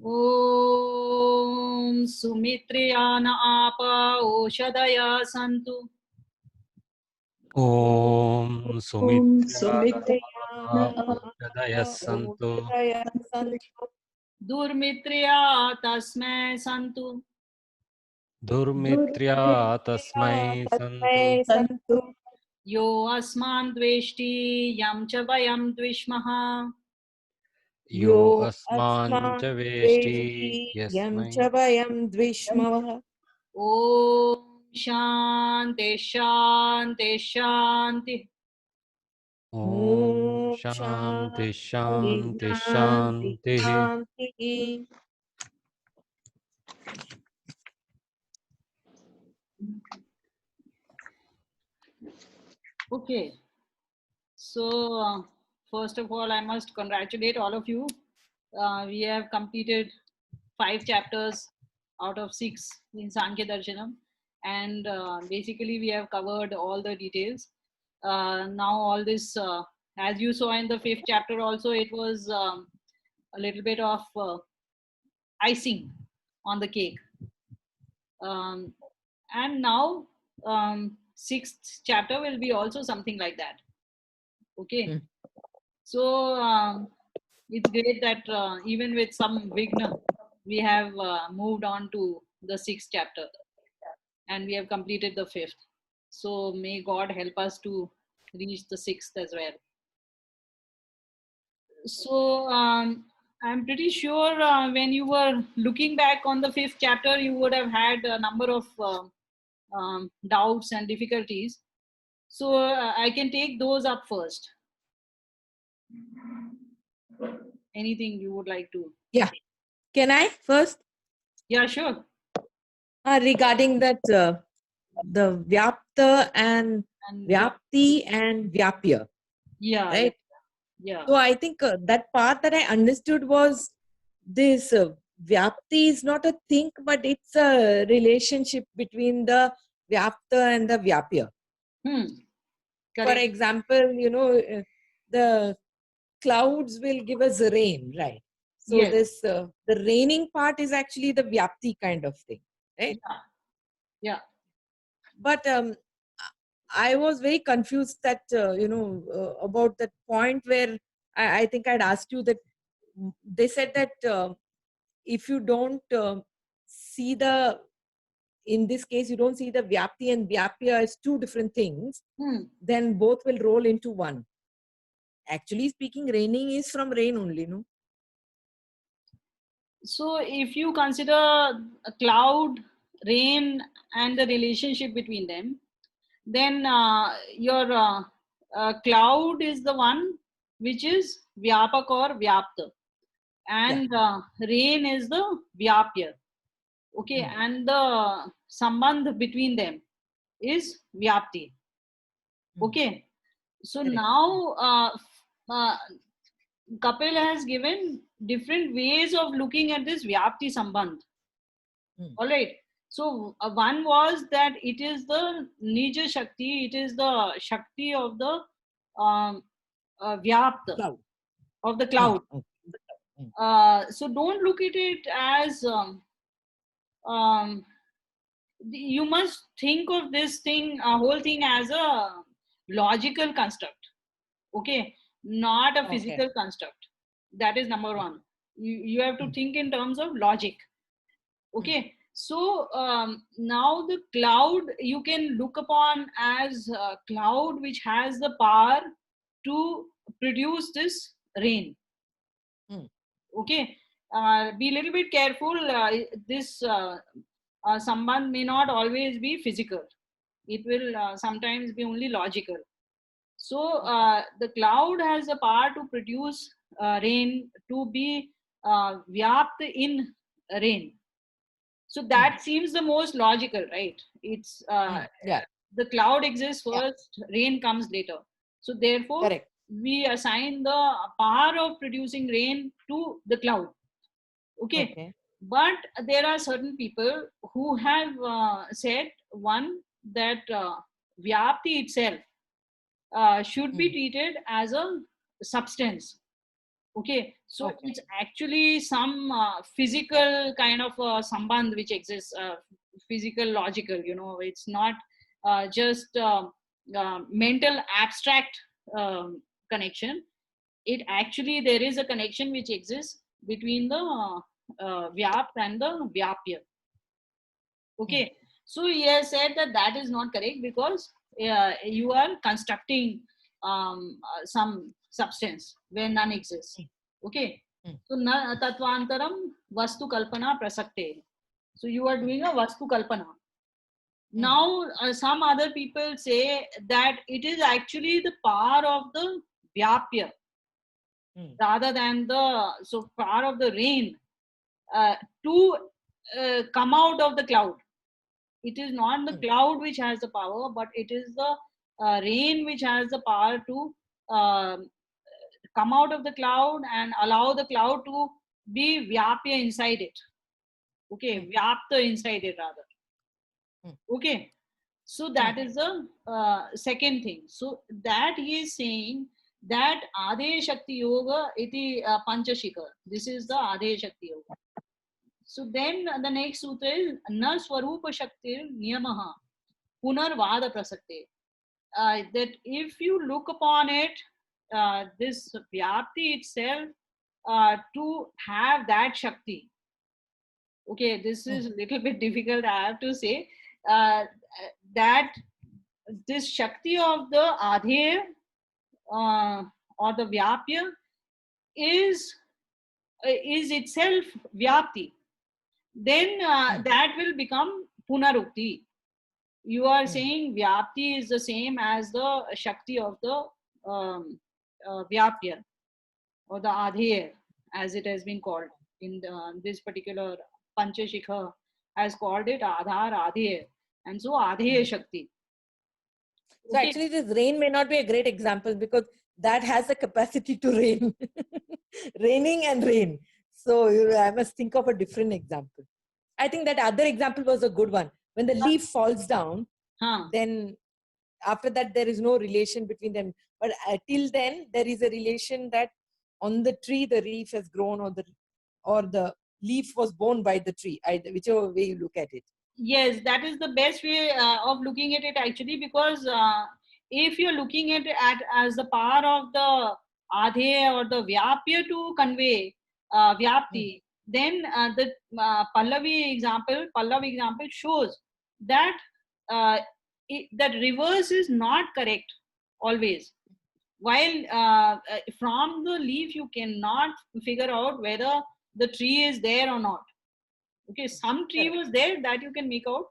ॐ सुमित्रियान आप ओषधया सन्तु। ॐ सुमित्रयान सुमित्रयादयः सन्तु सन्तु दुर्मित्र्या तस्मै सन्तु। दुर्मित्र्या तस्मै सन्तु सन्तु यो अस्मान् द्वेष्टि यं च वयं द्विष्मः। यो अस्मान् च वेष्टि यं यस्मै च वयं द्विष्मः। ॐ शान्ति शान्ति शान्ति। ॐ शान्ति शान्ति शान्तिः। Okay, so first of all, I must congratulate all of you. We have completed 5 chapters out of 6 in Sankhya Darshanam, and basically we have covered all the details. Now all this, as you saw in the 5th chapter also, it was a little bit of icing on the cake. And now 6th chapter will be also something like that. Okay. So it's great that even with some vigna, we have moved on to the 6th chapter and we have completed the 5th. So may God help us to reach the 6th as well. So I'm pretty sure when you were looking back on the 5th chapter, you would have had a number of doubts and difficulties. So I can take those up first. Anything you would like to? Yeah. Can I first? Yeah, sure. Regarding that, the Vyapta and Vyapti and Vyapya, Yeah, right? yeah. So I think that part that I understood was this Vyapti is not a thing, but it's a relationship between the Vyapta and the Vyapya. For Correct. example, the clouds will give us rain, right? So Yes. this the raining part is actually the Vyapti kind of thing, right? Yeah. But I was very confused that about that point where I think I'd asked you that they said that if you don't see the, in this case you don't see the Vyapti and Vyapya as two different things, then both will roll into one. Actually speaking, raining is from rain only, no? So if you consider a cloud, rain, and the relationship between them, then your cloud is the one which is Vyapak or Vyapta, and rain is the Vyapya. Okay, and the sambandh between them is Vyapti. Okay, so now Kapil has given different ways of looking at this Vyapti Sambandh. All right. So one was that it is the Nija Shakti, it is the Shakti of the Vyapta, cloud. Of the cloud. So don't look at it as you must think of this thing, whole thing as a logical construct. Okay, not a physical construct. That is number one. You have to think in terms of logic. Okay, so now the cloud you can look upon as a cloud which has the power to produce this rain. Okay, be a little bit careful. This sambandh may not always be physical. It will sometimes be only logical. So the cloud has a power to produce rain, to be vyapt in rain. So that seems the most logical, right? It's the cloud exists first, rain comes later. So therefore, we assign the power of producing rain to the cloud. Okay. But there are certain people who have said, one, that Vyapti itself should be treated as a substance. Okay, so Okay. it's actually some physical kind of sambandh which exists, physical, logical. It's not just mental abstract connection. It actually, there is a connection which exists between the vyap and the vyapya. Okay, so he has said that that is not correct because you are constructing some substance where none exists. Okay, so na tatvantaram vastu kalpana prasakte. So you are doing a vastu kalpana. Now some other people say that it is actually the power of the vyapya rather than the power of the rain to come out of the cloud. It is not the cloud which has the power, but it is the rain which has the power to come out of the cloud and allow the cloud to be vyapya inside it. Okay, vyapta inside it rather. Okay, so that is the second thing. So that he is saying that Ade Shakti Yoga iti Panchashika. This is the Ade Shakti Yoga. So then the next sutra is Na Swarupa Shaktir Niyamaha Punarvada Prasakte. That if you look upon it, this Vyapti itself, to have that Shakti. Okay, this is a little bit difficult, I have to say. That this Shakti of the Adhe or the Vyapya is itself Vyapti. Then that will become Punarukti. You are saying Vyapti is the same as the Shakti of the Vyapya or the Adheya, as it has been called in this particular Panchashikha has called it Adhar Adheya, and so Adheya Shakti. So actually this rain may not be a great example because that has the capacity to rain. Raining and rain. So I must think of a different example. I think that other example was a good one. When the leaf falls down, then after that there is no relation between them. But till then there is a relation that on the tree the leaf has grown or the leaf was born by the tree, whichever way you look at it. Yes, that is the best way of looking at it actually, because if you're looking at as the power of the Adhe or the Vyapya to convey Vyapti, then the Pallavi example shows that that reverse is not correct always. While from the leaf you cannot figure out whether the tree is there or not. Okay, some tree was there that you can make out,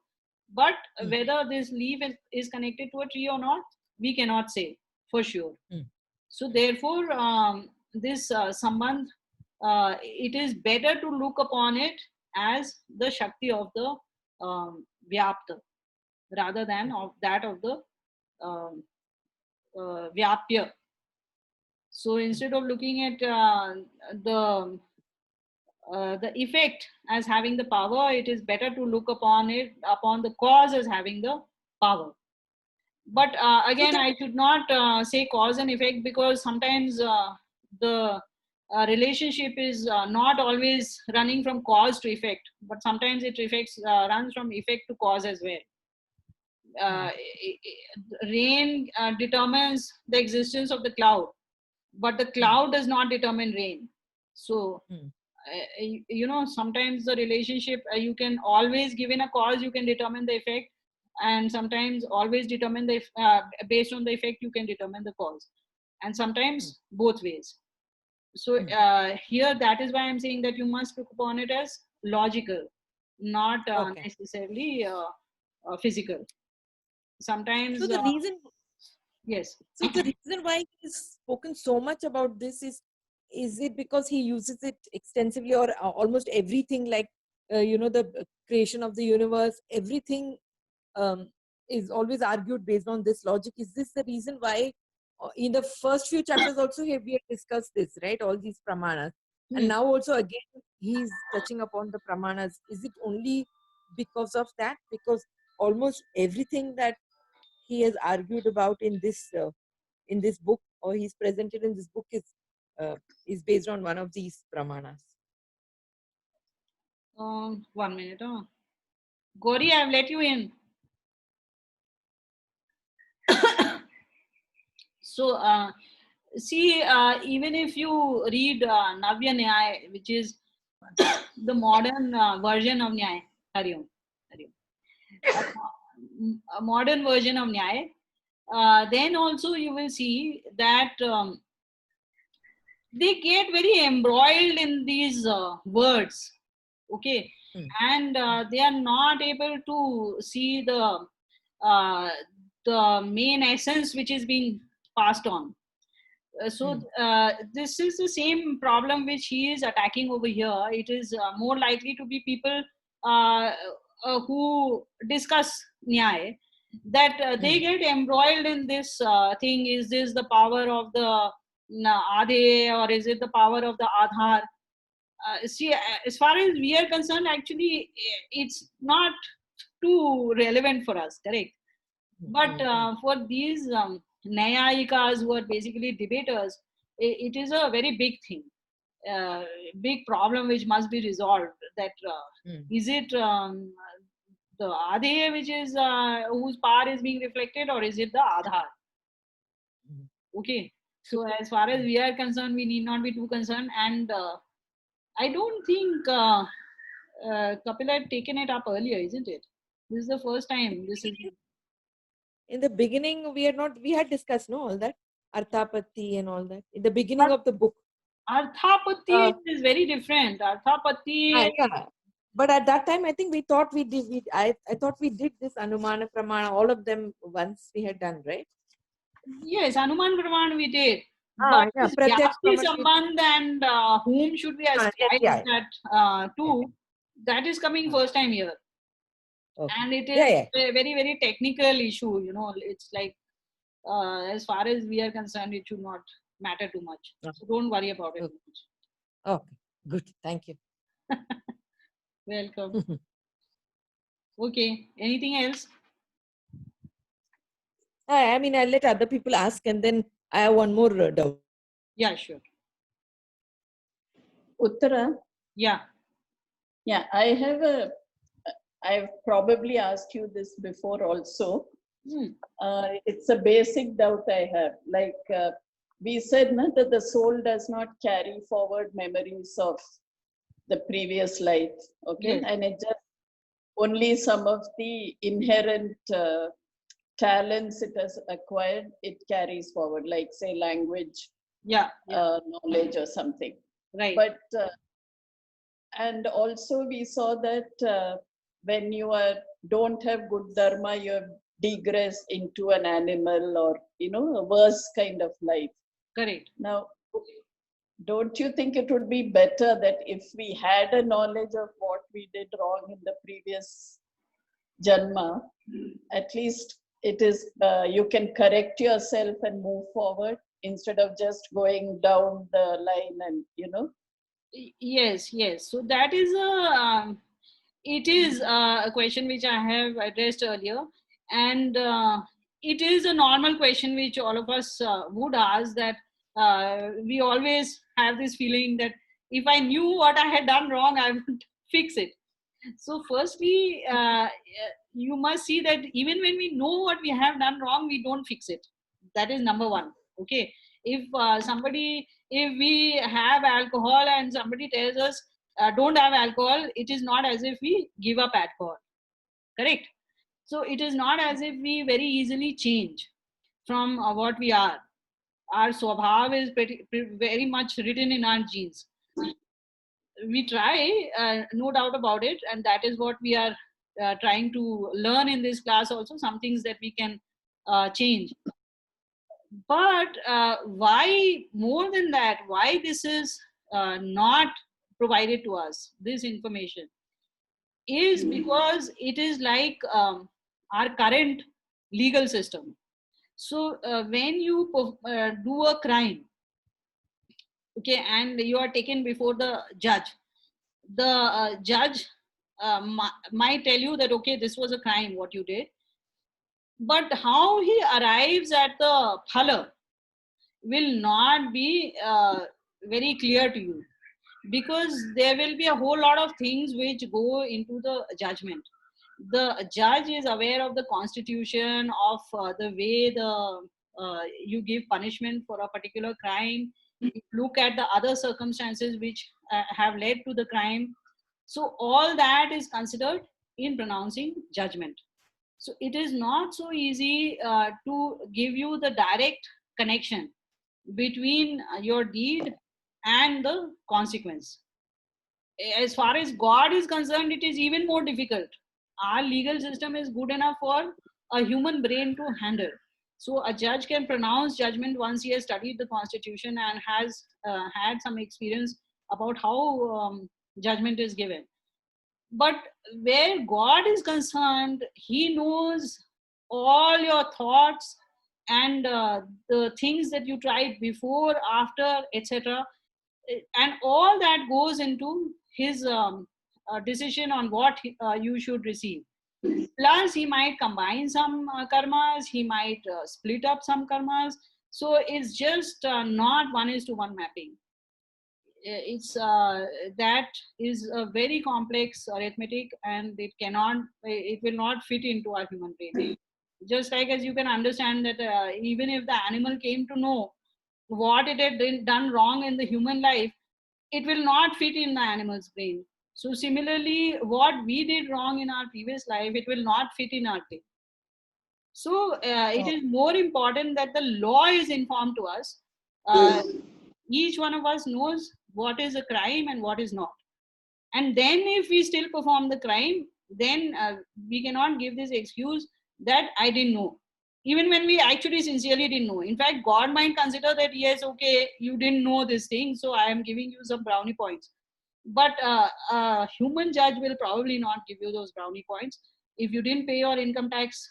but whether this leaf is connected to a tree or not, we cannot say for sure. So therefore, this sambandh, it is better to look upon it as the Shakti of the Vyapta rather than of that of the Vyapya. So instead of looking at the effect as having the power, it is better to look upon the cause as having the power. But again, I should not say cause and effect, because sometimes the relationship is not always running from cause to effect, but sometimes it runs from effect to cause as well. Rain determines the existence of the cloud, but the cloud does not determine rain. So sometimes the relationship, you can always, given a cause, you can determine the effect, and sometimes always determine the based on the effect you can determine the cause, and sometimes both ways. So here, that is why I'm saying that you must look upon it as logical, not necessarily physical. Sometimes so the reason yes, so the reason why he's spoken so much about this is it because he uses it extensively, or almost everything, like the creation of the universe, everything is always argued based on this logic? Is this the reason why in the first few chapters also we have discussed this, right? All these pramanas. And now also again he's touching upon the pramanas. Is it only because of that? Because almost everything that he has argued about in this book, or he's presented in this book, is is based on one of these pramanas. 1 minute. Gauri, I've let you in. So, see, even if you read Navya Nyaya, which is the modern version of Nyaya, Hari Om, Hari Om. A modern version of Nyaya, then also you will see that they get very embroiled in these words, okay, and they are not able to see uh, the main essence which is being passed on. This is the same problem which he is attacking over here. It is more likely to be people who discuss Nyaya, that they get embroiled in this thing. Is this the power of the Ade, or is it the power of the Adhar? See, as far as we are concerned, actually, it's not too relevant for us, correct? But for these Nyayikas, who are basically debaters, it is a very big thing, big problem which must be resolved. That is it the Ade which is whose power is being reflected, or is it the Adhar? Okay, so as far as we are concerned, we need not be too concerned, and I don't think Kapil had taken it up earlier, isn't it? This is the first time. This is in the beginning. We had discussed all that Arthapatti and all that in the beginning of the book. Arthapatti is very different. Arthapatti. Yeah. But at that time, I think we thought we did. I thought we did this Anumana Pramana, all of them once we had done, right? Yes, Anuman Praman we did. But this Vyapti Sambandh and whom should we ascribe that to, that is coming first time here. Okay. And it is a very, very technical issue. It's like, as far as we are concerned, it should not matter too much. So don't worry about it. Okay, good. Thank you. Welcome. Okay, anything else? I mean, I'll let other people ask, and then I have one more doubt. Yeah, sure. Uttara? Yeah. Yeah, I've probably asked you this before also. It's a basic doubt I have. Like we said that the soul does not carry forward memories of the previous life, okay? Yes. And it just only some of the inherent talents it has acquired, it carries forward, like say language, knowledge or something. Right. But and also we saw that when you don't have good dharma, you have digressed into an animal or a worse kind of life. Correct. Now, don't you think it would be better that if we had a knowledge of what we did wrong in the previous janma, at least it is you can correct yourself and move forward instead of just going down the line and Yes. So that is it is a question which I have addressed earlier, and it is a normal question which all of us would ask, that we always have this feeling that if I knew what I had done wrong, I would fix it. So firstly, you must see that even when we know what we have done wrong, we don't fix it. That is number one. Okay. If if we have alcohol and somebody tells us don't have alcohol, it is not as if we give up alcohol. Correct? So it is not as if we very easily change from what we are. Our swabhav is very much written in our genes. We try, no doubt about it, and that is what we are trying to learn in this class also, some things that we can change. But why, more than that, why this is not provided to us, this information, is because it is like our current legal system. So when you do a crime, okay, and you are taken before the judge might tell you that, okay, this was a crime, what you did. But how he arrives at the phala will not be very clear to you, because there will be a whole lot of things which go into the judgment. The judge is aware of the constitution, of the way you give punishment for a particular crime. Look at the other circumstances which have led to the crime. So all that is considered in pronouncing judgment. So it is not so easy to give you the direct connection between your deed and the consequence. As far as God is concerned, it is even more difficult. Our legal system is good enough for a human brain to handle. So a judge can pronounce judgment once he has studied the constitution and has had some experience about how judgment is given. But where God is concerned, he knows all your thoughts and the things that you tried before, after, etc. And all that goes into his decision on what you should receive. Plus, he might combine some karmas, he might split up some karmas. So it's just not 1:1 mapping. It's that is a very complex arithmetic, and it will not fit into our human brain. Just like as you can understand that even if the animal came to know what it had done wrong in the human life, it will not fit in the animal's brain. So similarly, what we did wrong in our previous life, it will not fit in our brain. So it is more important that the law is informed to us. Each one of us knows what is a crime and what is not. And then if we still perform the crime, then we cannot give this excuse that I didn't know. Even when we actually sincerely didn't know. In fact, God might consider that, yes, okay, you didn't know this thing, so I am giving you some brownie points. But a human judge will probably not give you those brownie points. If you didn't pay your income tax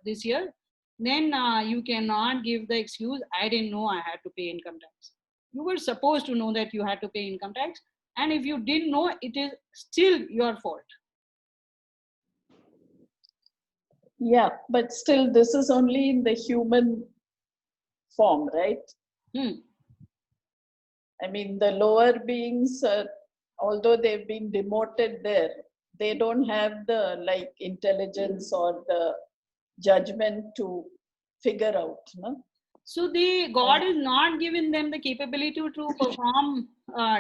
this year, then you cannot give the excuse, I didn't know I had to pay income tax. You were supposed to know that you had to pay income tax. And if you didn't know, it is still your fault. Yeah, but still, this is only in the human form, right? I mean, the lower beings, although they've been demoted there, they don't have the like intelligence or the judgment to figure out, no? So God is not giving them the capability to perform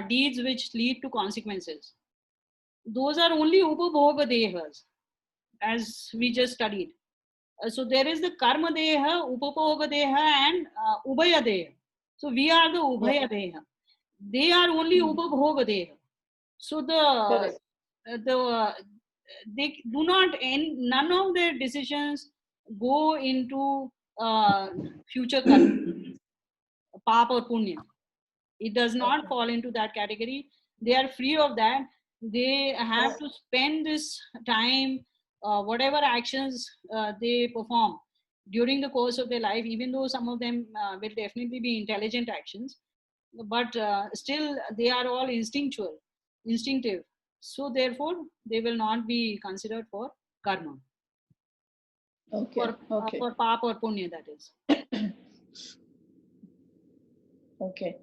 deeds which lead to consequences. Those are only upabhoga dehas, as we just studied. So there is the karma deha, upabhoga deha, and ubhaya deha. So we are the ubhaya deha. They are only upabhoga deha. So they do not end. None of their decisions go into future karma, papa or punya. It does not fall into that category. They are free of that. They have to spend this time, whatever actions they perform during the course of their life, even though some of them will definitely be intelligent actions, but still they are all instinctive. So therefore, they will not be considered for karma. For papa or punya, that is. Okay.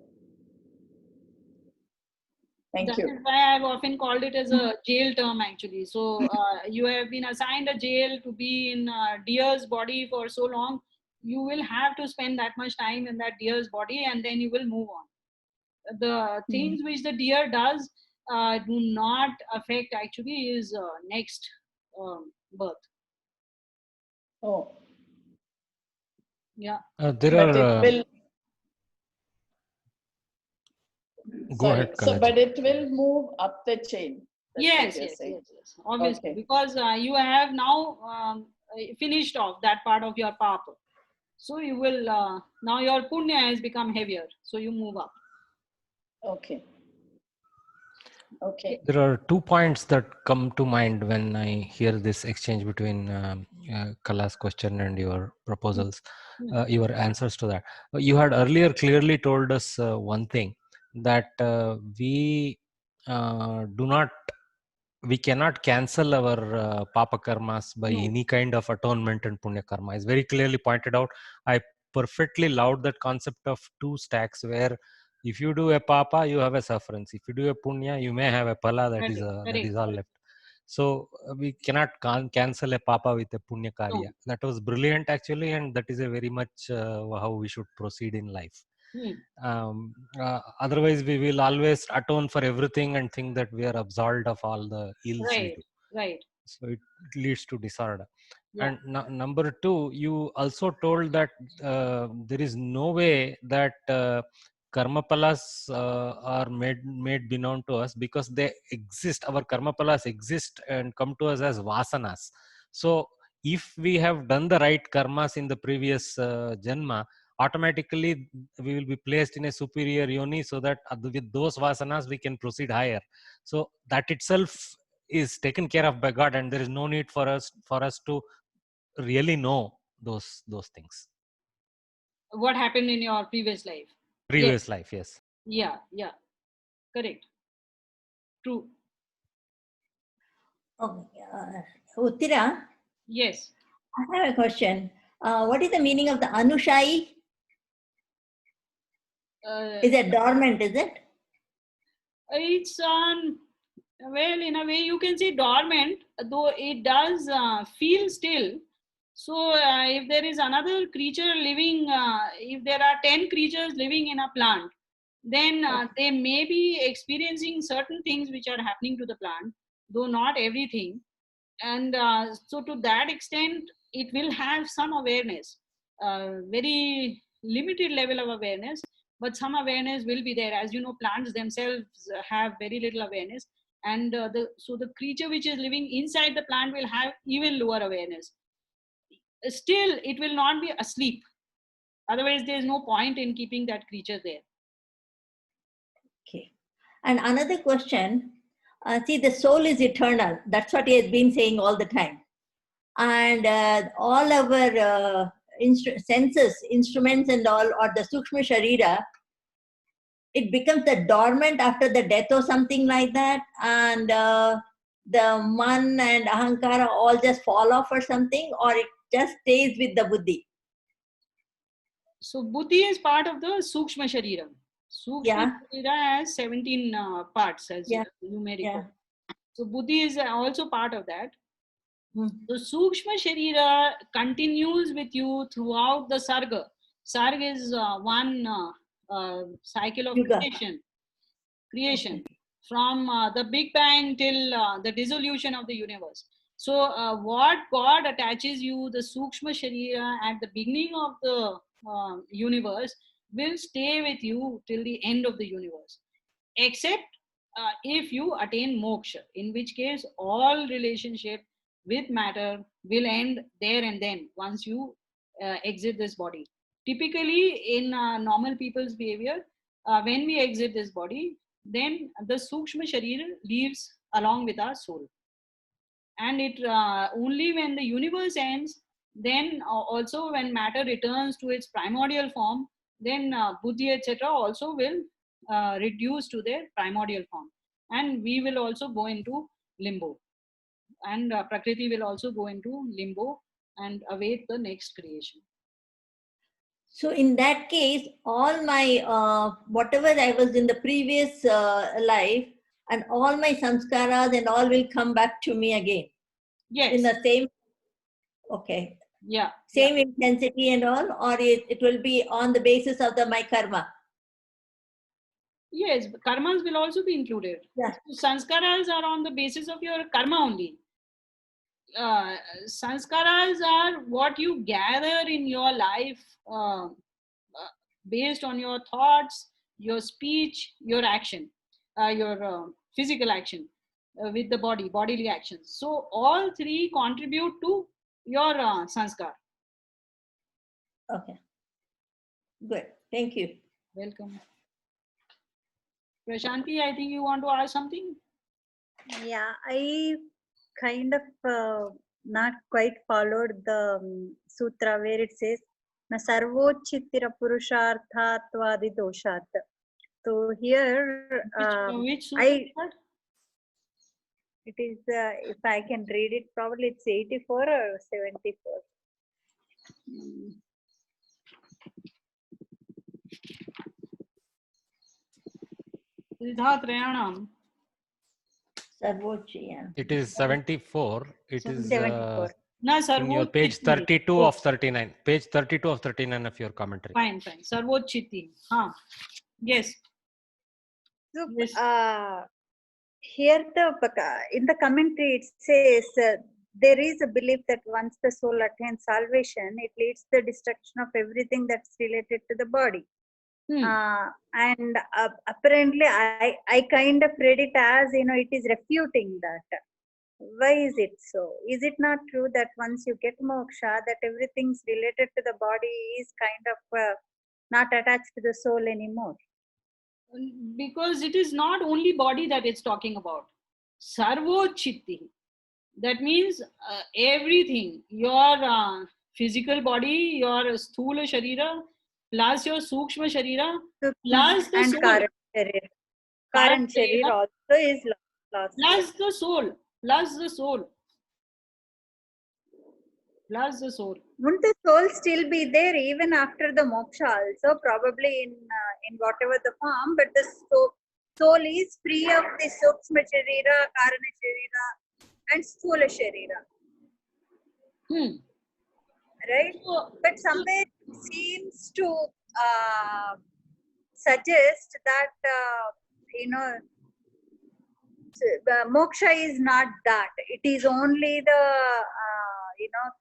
Thank you. That is why I've often called it as a jail term, actually. So you have been assigned a jail to be in deer's body for so long. You will have to spend that much time in that deer's body, and then you will move on. The things which the deer does do not affect actually his next birth. Oh. Yeah. There are. Go ahead, so, but it will move up the chain. Yes, obviously, because you have now finished off that part of your papa. So you will, now your punya has become heavier. So you move up. Okay. There are 2 points that come to mind when I hear this exchange between Kala's question and your proposals, your answers to that. You had earlier clearly told us one thing, that we cannot cancel our papa karmas by any kind of atonement and punya karma. It's very clearly pointed out. I perfectly loved that concept of 2 stacks, where If you do a papa, you have a sufferance. If you do a punya, you may have a phala, that is Correct. all left. So we cannot cancel a papa with a punya karya. No. That was brilliant actually, and that is a very much how we should proceed in life. Otherwise, we will always atone for everything and think that we are absolved of all the ills we do. Right. So it leads to disorder. Yeah. And number two, you also told that there is no way that karma palas are made known to us, because they exist. Our karma palas exist and come to us as vasanas. So if we have done the right karmas in the previous janma, automatically we will be placed in a superior yoni, so that with those vasanas we can proceed higher. So that itself is taken care of by God, and there is no need for us to really know those things. What happened in your previous life? Previous life, yes. Yeah. Correct. True. Okay. Uttira, Yes. I have a question. What is the meaning of the Anushai? Is it dormant, is it? It's well, in a way you can say dormant, though it does feel still. So if there is another creature living, if there are 10 creatures living in a plant, then they may be experiencing certain things which are happening to the plant, though not everything. And so to that extent, it will have some awareness, very limited level of awareness, but some awareness will be there. As you know, plants themselves have very little awareness, and the creature which is living inside the plant will have even lower awareness. Still, it will not be asleep. Otherwise, there is no point in keeping that creature there. Okay. And another question, see, the soul is eternal. That's what he has been saying all the time. And all our senses, instruments and all, or the Sukshma Sharira, it becomes the dormant after the death or something like that. And the man and ahankara all just fall off or something, or it just stays with the buddhi. So buddhi is part of the Sukshma Sharira. Sukshma Sharira has 17 parts, as you may recall. So buddhi is also part of that. The Sukshma Sharira continues with you throughout the Sarga. Sarga is one cycle of creation from the Big Bang till the dissolution of the universe. So what God attaches you, the Sukshma Sharira, at the beginning of the universe will stay with you till the end of the universe, except if you attain moksha, in which case all relationship with matter will end there and then once you exit this body. Typically, in normal people's behavior, when we exit this body, then the Sukshma Sharira leaves along with our soul. And it only when the universe ends, then also when matter returns to its primordial form, then buddhi, etc., also will reduce to their primordial form. And we will also go into limbo. And Prakriti will also go into limbo and await the next creation. So in that case, all my, whatever I was in the previous life, and all my samskaras and all will come back to me again. Yes. In the same, okay. Yeah. Same intensity and all, or it will be on the basis of my karma? Yes, karmas will also be included. Yeah. So sanskaras are on the basis of your karma only. Sanskaras are what you gather in your life based on your thoughts, your speech, your action, your physical action with the body, bodily actions. So all three contribute to your sanskar. Okay. Good. Thank you. Welcome. Prashanti, I think you want to ask something? Yeah, I kind of not quite followed the sutra where it says na sarvochittira purusharthatvadi doshat. So here which sutra? It is if I can read it, probably it's 84 or 74. Siddhatrayanam. Sarvochi, yeah. It is 74. It is 74. Na in your page Sarvochiti. 32 of 39. Page 32 of 39 of your commentary. Fine. Sarvochiti. Huh. Yes. So, Yes. here in the commentary it says there is a belief that once the soul attains salvation, it leads to the destruction of everything that's related to the body. And apparently I kind of read it as, it is refuting that. Why is it so? Is it not true that once you get moksha, that everything's related to the body is kind of not attached to the soul anymore? Because it is not only body that it's talking about. Sarvochitti. That means everything. Your physical body, your sthula sharira, plus your sukshma sharira, plus the and soul. Current sharira also is lost. Plus the soul. Plus the soul. Plus the soul. Wouldn't the soul still be there even after the moksha also? Probably in whatever the form, but the soul is free of the sukshma sharira, karana sharira, and sthula sharira. Right? But somewhere it seems to suggest that the moksha is not that. It is only the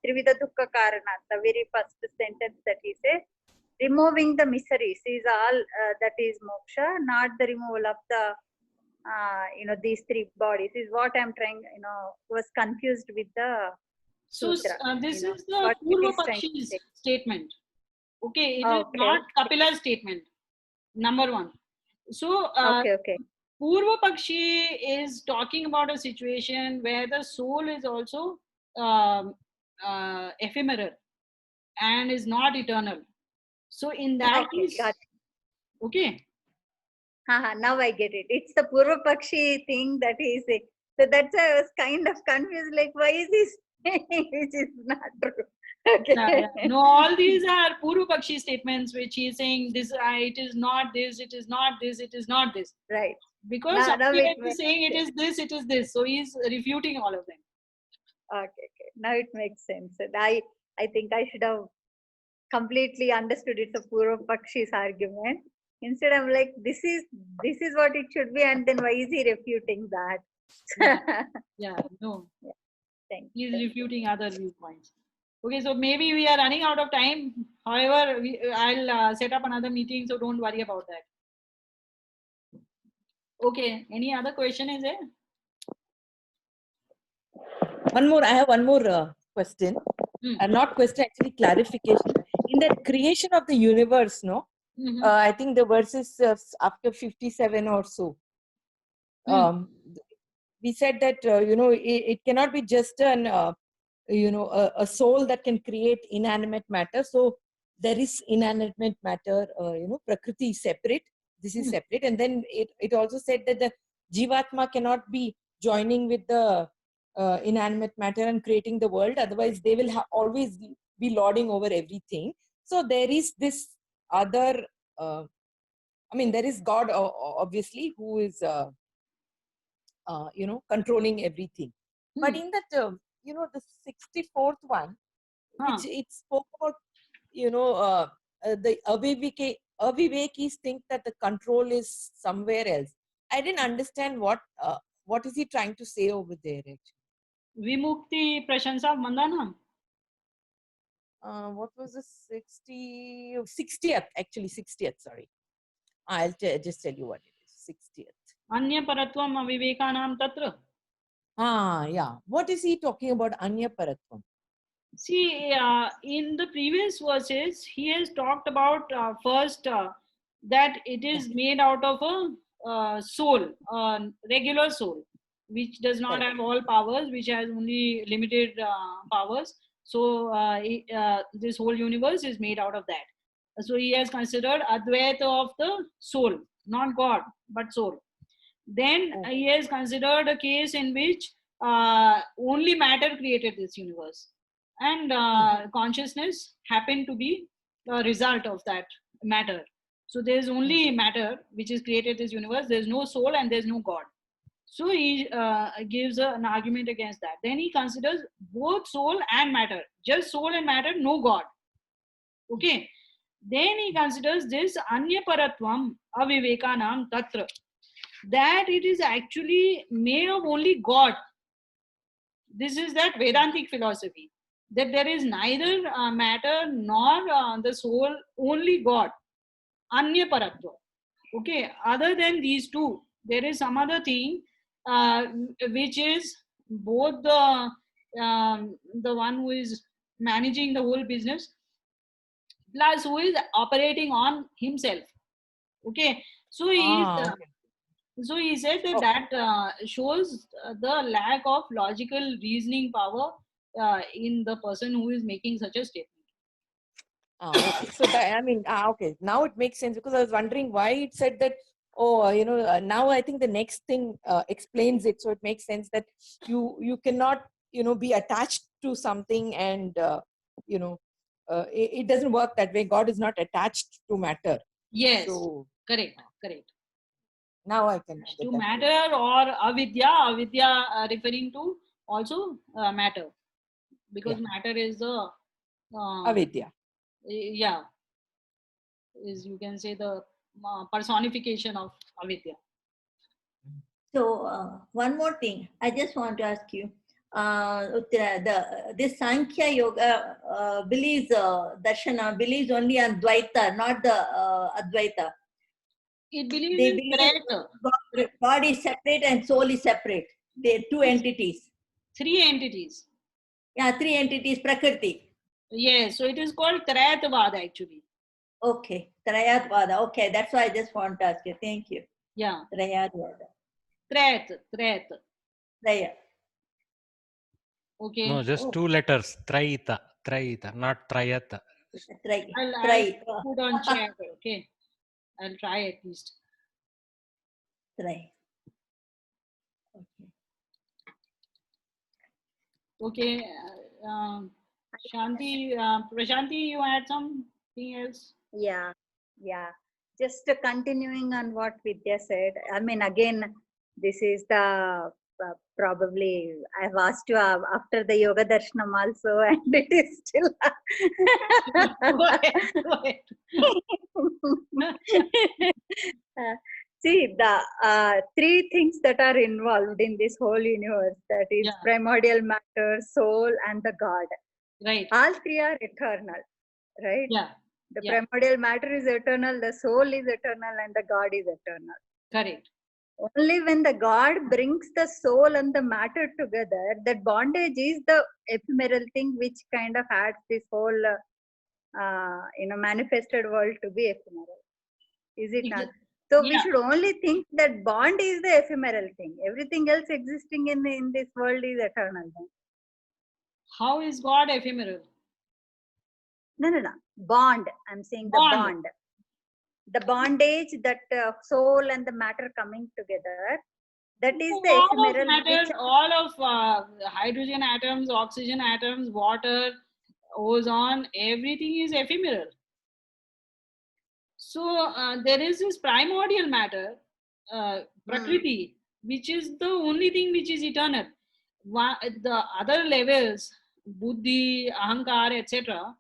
Trivida Dukkha Karana, the very first sentence that he says, removing the miseries is all that is moksha, not the removal of the these three bodies is what I'm trying, was confused with the sutra. So this is the Purva Pakshi's statement. Okay, it is not Kapila's statement. Number one. So Purva Pakshi is talking about a situation where the soul is also ephemeral and is not eternal. So in that case, okay. Now I get it. It's the Purva Pakshi thing that he is saying. So that's why I was kind of confused. Like, why is this which is not true? Okay. No, all these are Purva Pakshi statements which he is saying this. It is not this. It is not this. It is not this. Right. Because he is saying it is this. It is this. So he is refuting all of them. Okay. Now it makes sense. And I think I should have completely understood it's a Purva Pakshi's argument. Instead, I'm like, this is what it should be, and then why is he refuting that? No. Yeah. Thank He you. is refuting other viewpoints. Okay, so maybe we are running out of time. However, I'll set up another meeting, so don't worry about that. Okay, any other question is there? I have one more question. Not question, actually clarification. In the creation of the universe, I think the verses after 57 or so, we said that, it cannot be just a soul that can create inanimate matter. So there is inanimate matter, Prakriti is separate. This is separate. And then it also said that the Jivatma cannot be joining with the inanimate matter and creating the world. Otherwise, they will always be lording over everything. So there is this other, there is God, obviously, who is, controlling everything. But in that, the 64th one, which it spoke about, the Avivekis think that the control is somewhere else. I didn't understand what is he trying to say over there, actually. Vimukti Prashansa Mandana. What was the 60th, actually 60th, sorry. I'll just tell you what it is, 60th. Anya Paratvam Avivekanam Tatra. Yeah. What is he talking about, Anya Paratvam? See, in the previous verses, he has talked about first that it is made out of a soul, regular soul, which does not have all powers, which has only limited powers. So this whole universe is made out of that. So he has considered Advaita of the soul, not God, but soul. Then he has considered a case in which only matter created this universe. And consciousness happened to be a result of that matter. So there's only matter which is created this universe. There's no soul and there's no God. So he gives an argument against that. Then he considers both soul and matter. Just soul and matter, no God. Okay. Then he considers this anyaparatvam avivekanam tatra. That it is actually made of only God. This is that Vedantic philosophy. That there is neither matter nor the soul, only God. Anyaparatva. Okay. Other than these two, there is some other thing which is both the one who is managing the whole business plus who is operating on himself. Okay. So he is, Okay. so he said that Okay. that shows the lack of logical reasoning power in the person who is making such a statement. Okay. So that, I mean, okay. Now it makes sense, because I was wondering why it said that. Oh, now I think the next thing explains it. So it makes sense that you cannot, be attached to something, and it doesn't work that way. God is not attached to matter. Yes. So Correct. Correct. now I can get To that. matter or avidya referring to also matter, because matter is the Avidya. yeah, is, you can say, the personification of avidya. So one more thing, I just want to ask you. This Sankhya Yoga believes Darshana believes only on Dvaita, not the Advaita. It believes They in believe God is separate and soul is separate. They are two entities. three entities. Yeah, three entities, Prakriti. Yes, so it is called Trayatavada actually. Okay, Trayatvada. Okay, that's why I just want to ask you. Thank you. Yeah, Trayatvada. Trayat. Traya. Okay. No, just two letters. Traita, not Trayata. I'll put on chat. Okay, I'll try at least. Try. Okay, Shanti, Prashanti, you had something else? Yeah. Just continuing on what Vidya said. I mean, again, this is the probably I've asked you after the Yoga Darshanam also, and it is still. Go ahead. See, the three things that are involved in this whole universe, that is primordial matter, soul, and the God. Right. All three are eternal, right? Yeah. The primordial matter is eternal, the soul is eternal, and the God is eternal. Correct. Only when the God brings the soul and the matter together, that bondage is the ephemeral thing which kind of adds this whole, manifested world to be ephemeral. Is it not? So we should only think that bond is the ephemeral thing. Everything else existing in this world is eternal. How is God ephemeral? No. Bond. I'm saying the bond. The bondage, that soul and the matter coming together, that is the ephemeral. Matter, all of hydrogen atoms, oxygen atoms, water, ozone, everything is ephemeral. So there is this primordial matter, Prakriti, which is the only thing which is eternal. The other levels, Buddhi, Ahankar, etc.,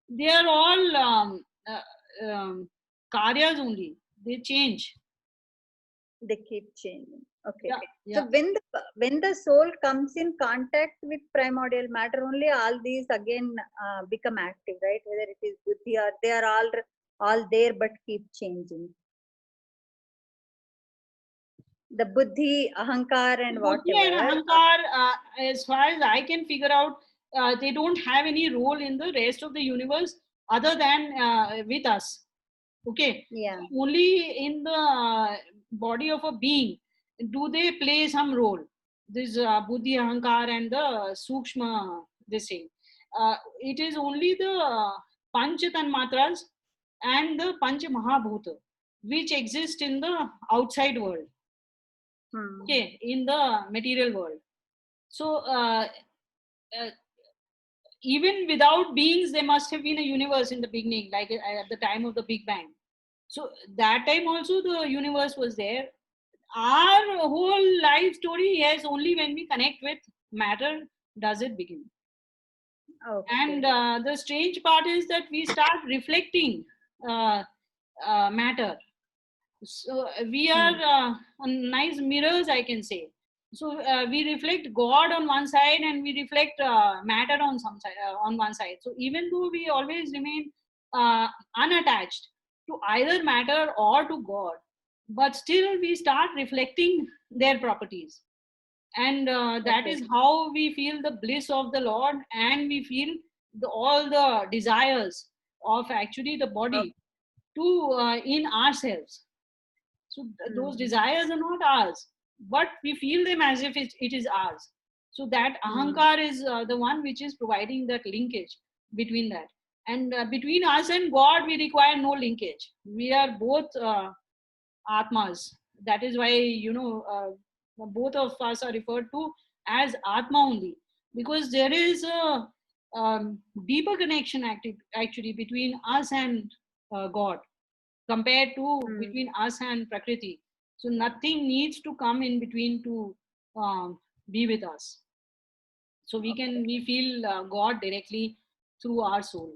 they are all karyas only. They change. They keep changing. Okay. Yeah. So when the soul comes in contact with primordial matter, only all these again become active, right? Whether it is Buddhi or they are all there but keep changing. The Buddhi, Ahankar, and whatever. Buddhi and Ahankar, as far as I can figure out, they don't have any role in the rest of the universe other than with us. Okay. Yeah. Only in the body of a being do they play some role. This Buddhi, Ahankar, and the Sukshma, this thing. It is only the Panch Tanmatras and the Panch Mahabhuta which exist in the outside world. Okay, in the material world. So even without beings, there must have been a universe in the beginning, like at the time of the Big Bang. So that time also the universe was there. Our whole life story, yes, only when we connect with matter does it begin. Okay. And the strange part is that we start reflecting matter. So we are nice mirrors, I can say. So we reflect God on one side, and we reflect matter on some side, on one side. So even though we always remain unattached to either matter or to God, but still we start reflecting their properties. And that Okay. is how we feel the bliss of the Lord, and we feel all the desires of actually the body to in ourselves. So those desires are not ours, but we feel them as if it is ours. So that ahankar is the one which is providing that linkage between that. And between us and God, we require no linkage. We are both atmas. That is why, both of us are referred to as atma only, because there is a deeper connection actually between us and God, compared to between us and Prakriti. So nothing needs to come in between to be with us. So we feel God directly through our soul.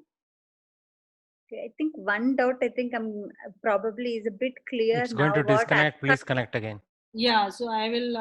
Okay, I think one doubt I think I'm probably is a bit clear It's now. going to What disconnect. Please connect again. Yeah, so I will